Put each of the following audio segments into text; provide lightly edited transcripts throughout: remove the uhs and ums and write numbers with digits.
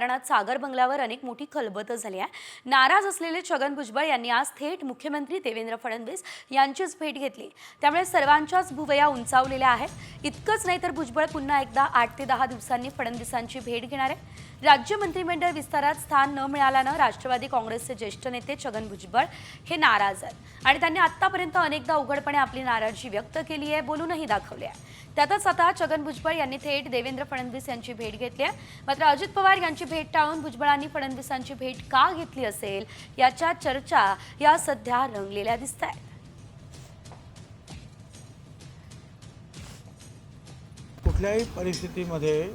राजकारणात सागर बंगल्यावर अनेक मोठी खलबत झाली आहे। नाराज असलेले छगन भुजबळ यांनी आज थेट मुख्यमंत्री देवेंद्र फडणवीस यांचीच भेट घेतली। त्यामुळे सर्वांच्याच भुवया उंचावलेल्या आहेत। इतकंच नाही तर भुजबळ पुन्हा एकदा 8 ते 10 दिवसांनी फडणवीसांची भेट घेणार आहे। राज्य मंत्रिमंडळ विस्तारात स्थान न मिळाल्यानं राष्ट्रवादी काँग्रेसचे ज्येष्ठ नेते छगन भुजबळ हे नाराज आहेत आणि त्यांनी आतापर्यंत अनेकदा उघडपणे आपली नाराजी व्यक्त केली आहे, बोलूनही दाखवले आहे। त्यातच आता छगन भुजबळ यांनी थेट देवेंद्र फडणवीस यांची भेट घेतली आहे। मात्र अजित पवार यांची भेट टाळून भुजबळांनी फडणवीसांची भेट का घेतली असेल याच्या चर्चा या सध्या रंगलेल्या दिसतायत। कुठल्याही परिस्थितीमध्ये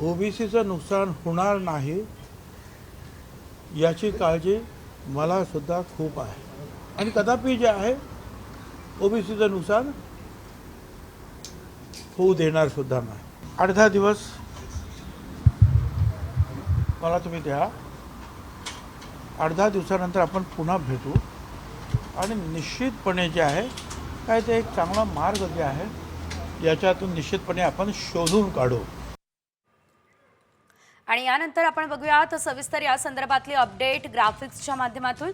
ओबीसीचं नुकसान होणार नाही याची काळजी मला सुद्धा खूप आहे आणि कदापि जे आहे ओबीसीचं नुकसान होऊ देणार सुद्धा नाही। 8-10 दिवस मला तुम्ही द्या, 8-10 दिवसानंतर आपण पुन्हा भेटू आणि निश्चितपणे जे आहे काय ते एक चांगला मार्ग जे आहे याच्यातून निश्चितपणे आपण शोधून काढू। आणि यानंतर आपण बघूयात सविस्तर या संदर्भातली अपडेट ग्राफिक्सच्या माध्यमातून।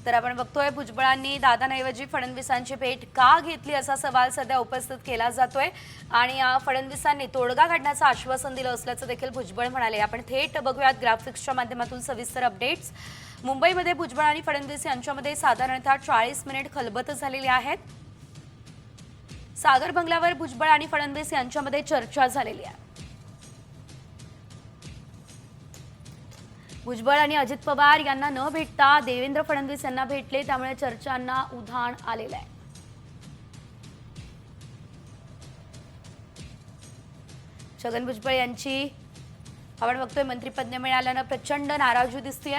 तर आपण बघतोय भुजबळांनी दादांऐवजी फडणवीसांची भेट का घेतली असा सवाल सध्या उपस्थित केला जातोय आणि फडणवीसांनी तोडगा काढण्याचं आश्वासन दिलं असल्याचं देखील भुजबळ म्हणाले। आपण थेट बघूयात ग्राफिक्सच्या माध्यमातून सविस्तर अपडेट्स। मुंबईमध्ये भुजबळ आणि फडणवीस यांच्यामध्ये साधारणतः 40 मिनिट खलबत झालेली आहेत। सागर बंगल्यावर भुजबळ आणि फडणवीस यांच्यामध्ये चर्चा झालेली आहे। भुजबळ आणि अजित पवार यांना न भेटता देवेंद्र फडणवीस यांना भेटले, त्यामुळे चर्चांना उधाण आलेलं आहे। छगन भुजबळ यांची आपण बघतोय मंत्रिपद मिळाल्यानं प्रचंड नाराजी दिसतेय।